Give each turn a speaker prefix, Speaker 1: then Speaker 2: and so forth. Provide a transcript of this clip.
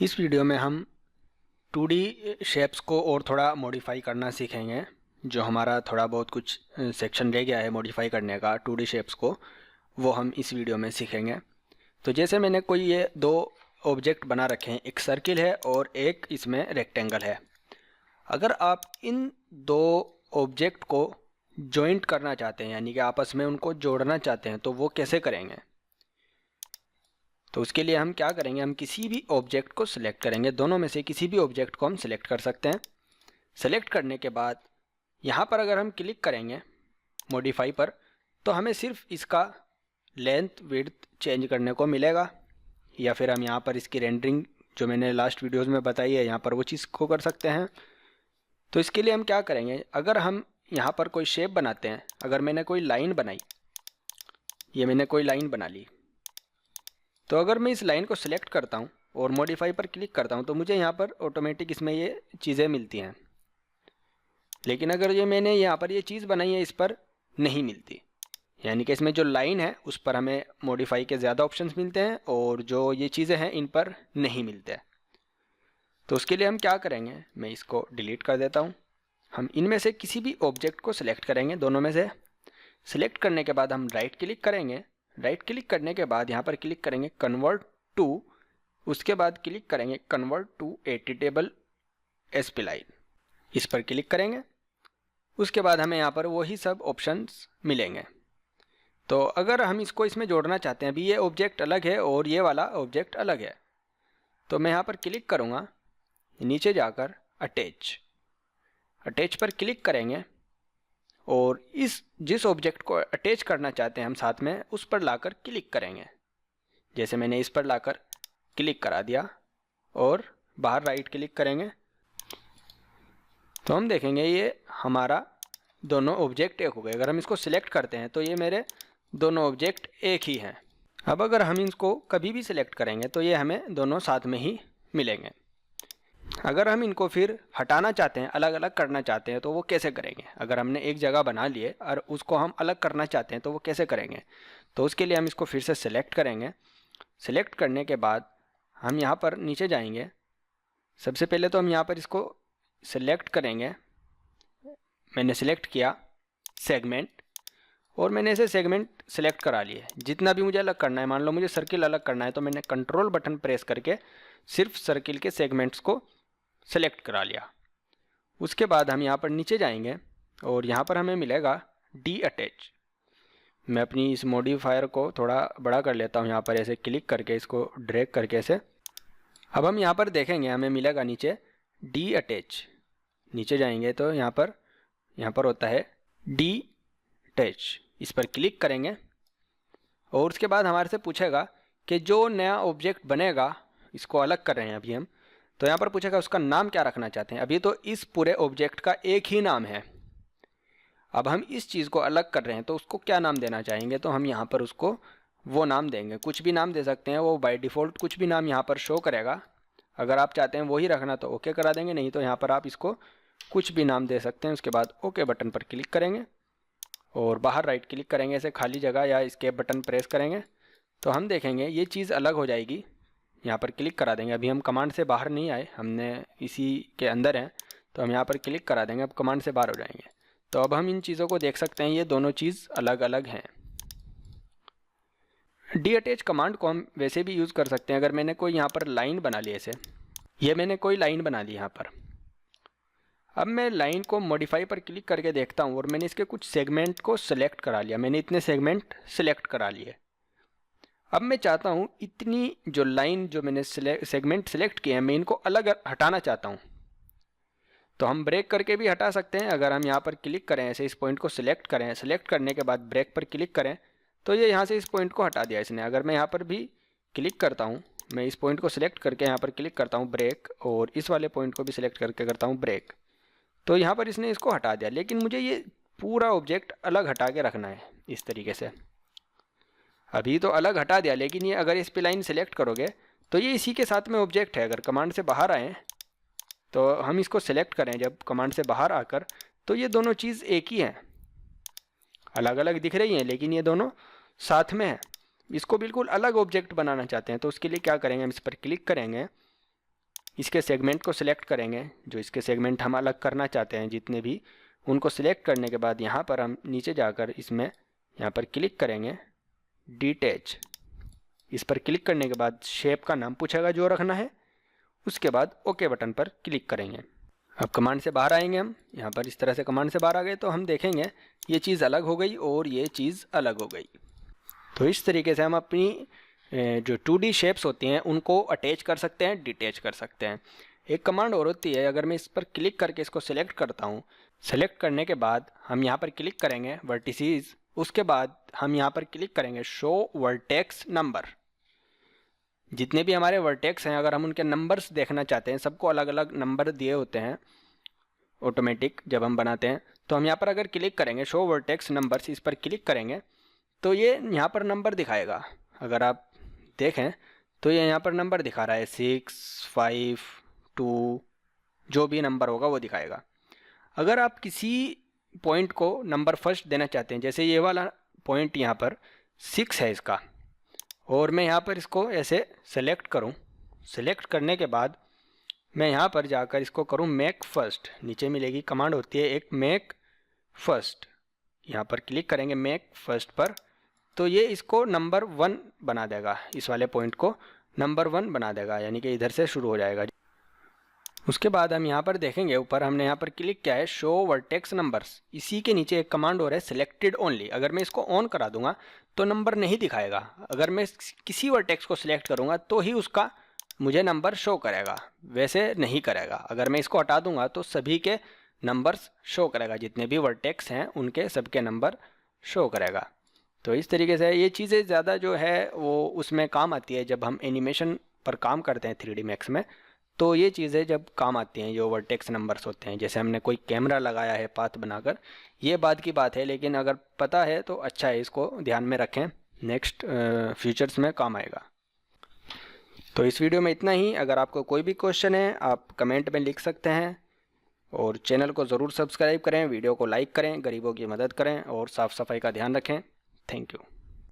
Speaker 1: इस वीडियो में हम 2D शेप्स को और थोड़ा मॉडिफाई करना सीखेंगे। जो हमारा थोड़ा बहुत कुछ सेक्शन रह गया है मॉडिफाई करने का 2D शेप्स को, वो हम इस वीडियो में सीखेंगे। तो जैसे मैंने कोई ये दो ऑब्जेक्ट बना रखे हैं, एक सर्किल है और एक इसमें रेक्टेंगल है। अगर आप इन दो ऑब्जेक्ट को जॉइंट करना चाहते हैं, यानी कि आपस में उनको जोड़ना चाहते हैं, तो वो कैसे करेंगे? तो उसके लिए हम क्या करेंगे, हम किसी भी ऑब्जेक्ट को सिलेक्ट करेंगे। दोनों में से किसी भी ऑब्जेक्ट को हम सिलेक्ट कर सकते हैं। सेलेक्ट करने के बाद यहाँ पर अगर हम क्लिक करेंगे मॉडिफाई पर, तो हमें सिर्फ इसका लेंथ विड्थ चेंज करने को मिलेगा, या फिर हम यहाँ पर इसकी रेंडरिंग जो मैंने लास्ट वीडियोज़ में बताई है यहाँ पर वो चीज़ को कर सकते हैं। तो इसके लिए हम क्या करेंगे, अगर हम यहाँ पर कोई शेप बनाते हैं, अगर मैंने कोई लाइन बनाई, ये मैंने कोई लाइन बना ली, तो अगर मैं इस लाइन को सिलेक्ट करता हूँ और मॉडिफाई पर क्लिक करता हूँ तो मुझे यहाँ पर ऑटोमेटिक इसमें ये चीज़ें मिलती हैं। लेकिन अगर ये मैंने यहाँ पर ये चीज़ बनाई है, इस पर नहीं मिलती। यानी कि इसमें जो लाइन है उस पर हमें मॉडिफाई के ज़्यादा ऑप्शंस मिलते हैं और जो ये चीज़ें हैं इन पर नहीं मिलते। तो उसके लिए हम क्या करेंगे, मैं इसको डिलीट कर देता हूँ। हम इनमें से किसी भी ऑब्जेक्ट को सिलेक्ट करेंगे, दोनों में से। सिलेक्ट करने के बाद हम राइट क्लिक करेंगे। राइट क्लिक करने के बाद यहाँ पर क्लिक करेंगे कन्वर्ट टू, उसके बाद क्लिक करेंगे कन्वर्ट टू एडिटेबल स्प्लाइन, इस पर क्लिक करेंगे। उसके बाद हमें यहाँ पर वही सब ऑप्शंस मिलेंगे। तो अगर हम इसको इसमें जोड़ना चाहते हैं, अभी ये ऑब्जेक्ट अलग है और ये वाला ऑब्जेक्ट अलग है, तो मैं यहाँ पर क्लिक करूँगा, नीचे जाकर अटैच पर क्लिक करेंगे और इस जिस ऑब्जेक्ट को अटैच करना चाहते हैं हम साथ में, उस पर लाकर क्लिक करेंगे। जैसे मैंने इस पर लाकर क्लिक करा दिया और बाहर राइट क्लिक करेंगे तो हम देखेंगे ये हमारा दोनों ऑब्जेक्ट एक हो गए। अगर हम इसको सिलेक्ट करते हैं तो ये मेरे दोनों ऑब्जेक्ट एक ही हैं। अब अगर हम इनको कभी भी सिलेक्ट करेंगे तो ये हमें दोनों साथ में ही मिलेंगे। अगर हम इनको फिर हटाना चाहते हैं, अलग अलग करना चाहते हैं, तो वो कैसे करेंगे? अगर हमने एक जगह बना लिए और उसको हम अलग करना चाहते हैं तो वो कैसे करेंगे? तो उसके लिए हम इसको फिर से सिलेक्ट करेंगे। सिलेक्ट करने के बाद हम यहाँ पर नीचे जाएंगे। सबसे पहले तो हम यहाँ पर इसको सिलेक्ट करेंगे। मैंने सिलेक्ट किया सेगमेंट और मैंने इसे सेगमेंट सिलेक्ट करा लिए। जितना भी मुझे अलग करना है, मान लो मुझे सर्किल अलग करना है, तो मैंने कंट्रोल बटन प्रेस करके सिर्फ सर्किल के सेगमेंट्स को सेलेक्ट करा लिया। उसके बाद हम यहाँ पर नीचे जाएंगे और यहाँ पर हमें मिलेगा डी अटैच। मैं अपनी इस मॉडिफायर को थोड़ा बड़ा कर लेता हूँ, यहाँ पर ऐसे क्लिक करके इसको ड्रैग करके ऐसे। अब हम यहाँ पर देखेंगे हमें मिलेगा नीचे डी अटैच। नीचे जाएंगे तो यहाँ पर होता है डी अटैच, इस पर क्लिक करेंगे और उसके बाद हमारे से पूछेगा कि जो नया ऑब्जेक्ट बनेगा, इसको अलग कर रहे हैं अभी हम, तो यहाँ पर पूछेगा उसका नाम क्या रखना चाहते हैं। अभी तो इस पूरे ऑब्जेक्ट का एक ही नाम है, अब हम इस चीज़ को अलग कर रहे हैं तो उसको क्या नाम देना चाहेंगे, तो हम यहाँ पर उसको वो नाम देंगे। कुछ भी नाम दे सकते हैं, वो बाय डिफ़ॉल्ट कुछ भी नाम यहाँ पर शो करेगा। अगर आप चाहते हैं वही रखना तो ओके करा देंगे, नहीं तो यहाँ पर आप इसको कुछ भी नाम दे सकते हैं। उसके बाद ओके बटन पर क्लिक करेंगे और बाहर राइट क्लिक करेंगे ऐसे खाली जगह, या एस्केप बटन प्रेस करेंगे तो हम देखेंगे ये चीज़ अलग हो जाएगी। यहाँ पर क्लिक करा देंगे। अभी हम कमांड से बाहर नहीं आए, हमने इसी के अंदर हैं, तो हम यहाँ पर क्लिक करा देंगे, अब कमांड से बाहर हो जाएंगे। तो अब हम इन चीज़ों को देख सकते हैं, ये दोनों चीज़ अलग अलग हैं। डी अटैच कमांड को हम वैसे भी यूज़ कर सकते हैं। अगर मैंने कोई यहाँ पर लाइन बना ली ऐसे, ये मैंने कोई लाइन बना ली यहाँ पर, अब मैं लाइन को मॉडिफाई पर क्लिक करके देखता हूँ और मैंने इसके कुछ सेगमेंट को सिलेक्ट करा लिया। मैंने इतने सेगमेंट सिलेक्ट करा लिए। अब मैं चाहता हूँ इतनी जो लाइन जो मैंने सेगमेंट सिलेक्ट किए हैं, मैं इनको अलग हटाना चाहता हूँ। तो हम ब्रेक करके भी हटा सकते हैं। अगर हम यहाँ पर क्लिक करें ऐसे, इस पॉइंट को सिलेक्ट करें, सिलेक्ट करने के बाद ब्रेक पर क्लिक करें तो ये यहाँ से इस पॉइंट को हटा दिया इसने। अगर मैं यहाँ पर भी क्लिक करता हूँ, मैं इस पॉइंट को सिलेक्ट करके यहाँ पर क्लिक करता हूँ ब्रेक, और इस वाले पॉइंट को भी सिलेक्ट करके करता हूँ ब्रेक, तो यहाँ पर इसने इसको हटा दिया। लेकिन मुझे ये पूरा ऑब्जेक्ट अलग हटा के रखना है इस तरीके से। अभी तो अलग हटा दिया, लेकिन ये अगर इस पे लाइन सेलेक्ट करोगे तो ये इसी के साथ में ऑब्जेक्ट है। अगर कमांड से बाहर आएँ तो हम इसको सेलेक्ट करें जब कमांड से बाहर आकर, तो ये दोनों चीज़ एक ही हैं, अलग अलग दिख रही हैं लेकिन ये दोनों साथ में हैं। इसको बिल्कुल अलग ऑब्जेक्ट बनाना चाहते हैं तो उसके लिए क्या करेंगे, हम इस पर क्लिक करेंगे इसके सेगमेंट को सिलेक्ट करेंगे, जो इसके सेगमेंट हम अलग करना चाहते हैं जितने भी, उनको सिलेक्ट करने के बाद यहाँ पर हम नीचे जाकर इसमें यहाँ पर क्लिक करेंगे डिटैच। इस पर क्लिक करने के बाद शेप का नाम पूछेगा जो रखना है, उसके बाद ओके बटन पर क्लिक करेंगे। अब कमांड से बाहर आएंगे हम, यहाँ पर इस तरह से कमांड से बाहर आ गए तो हम देखेंगे ये चीज़ अलग हो गई और ये चीज़ अलग हो गई। तो इस तरीके से हम अपनी जो 2D शेप्स होती हैं उनको अटैच कर सकते हैं, डिटैच कर सकते हैं। एक कमांड और होती है, अगर मैं इस पर क्लिक करके इसको सिलेक्ट करता हूँ, सेलेक्ट करने के बाद हम यहाँ पर क्लिक करेंगे वर्टिसेस, उसके बाद हम यहाँ पर क्लिक करेंगे शो वर्टेक्स नंबर। जितने भी हमारे वर्टेक्स हैं अगर हम उनके नंबर्स देखना चाहते हैं, सबको अलग अलग नंबर दिए होते हैं ऑटोमेटिक जब हम बनाते हैं, तो हम यहाँ पर अगर क्लिक करेंगे शो वर्टेक्स नंबर्स, इस पर क्लिक करेंगे तो ये यहाँ पर नंबर दिखाएगा। अगर आप देखें तो ये यहाँ पर नंबर दिखा रहा है 6, 5, 2, जो भी नंबर होगा वो दिखाएगा। अगर आप किसी पॉइंट को नंबर फर्स्ट देना चाहते हैं, जैसे ये वाला पॉइंट यहाँ पर 6 है इसका, और मैं यहाँ पर इसको ऐसे सेलेक्ट करूँ, सेलेक्ट करने के बाद मैं यहाँ पर जाकर इसको करूँ मेक फर्स्ट, नीचे मिलेगी कमांड होती है एक मेक फर्स्ट, यहाँ पर क्लिक करेंगे मेक फर्स्ट पर, तो ये इसको नंबर 1 बना देगा, इस वाले पॉइंट को नंबर 1 बना देगा, यानी कि इधर से शुरू हो जाएगा। उसके बाद हम यहाँ पर देखेंगे ऊपर हमने यहाँ पर क्लिक किया है शो वर्टेक्स नंबर्स, इसी के नीचे एक कमांड और है सिलेक्टेड ओनली। अगर मैं इसको ऑन करा दूंगा तो नंबर नहीं दिखाएगा, अगर मैं किसी वर्टेक्स को सिलेक्ट करूँगा तो ही उसका मुझे नंबर शो करेगा, वैसे नहीं करेगा। अगर मैं इसको हटा दूंगा तो सभी के नंबर्स शो करेगा, जितने भी वर्टेक्स हैं उनके सबके नंबर शो करेगा। तो इस तरीके से ये चीज़ें ज़्यादा जो है वो उसमें काम आती है जब हम एनिमेशन पर काम करते हैं 3D Max में, तो ये चीज़ें जब काम आती हैं जो वर्टेक्स नंबर्स होते हैं। जैसे हमने कोई कैमरा लगाया है पाथ बनाकर, ये बात की बात है, लेकिन अगर पता है तो अच्छा है, इसको ध्यान में रखें, नेक्स्ट फ्यूचर्स में काम आएगा। तो इस वीडियो में इतना ही। अगर आपको कोई भी क्वेश्चन है आप कमेंट में लिख सकते हैं, और चैनल को ज़रूर सब्सक्राइब करें, वीडियो को लाइक करें, गरीबों की मदद करें और साफ़ सफाई का ध्यान रखें। Thank you.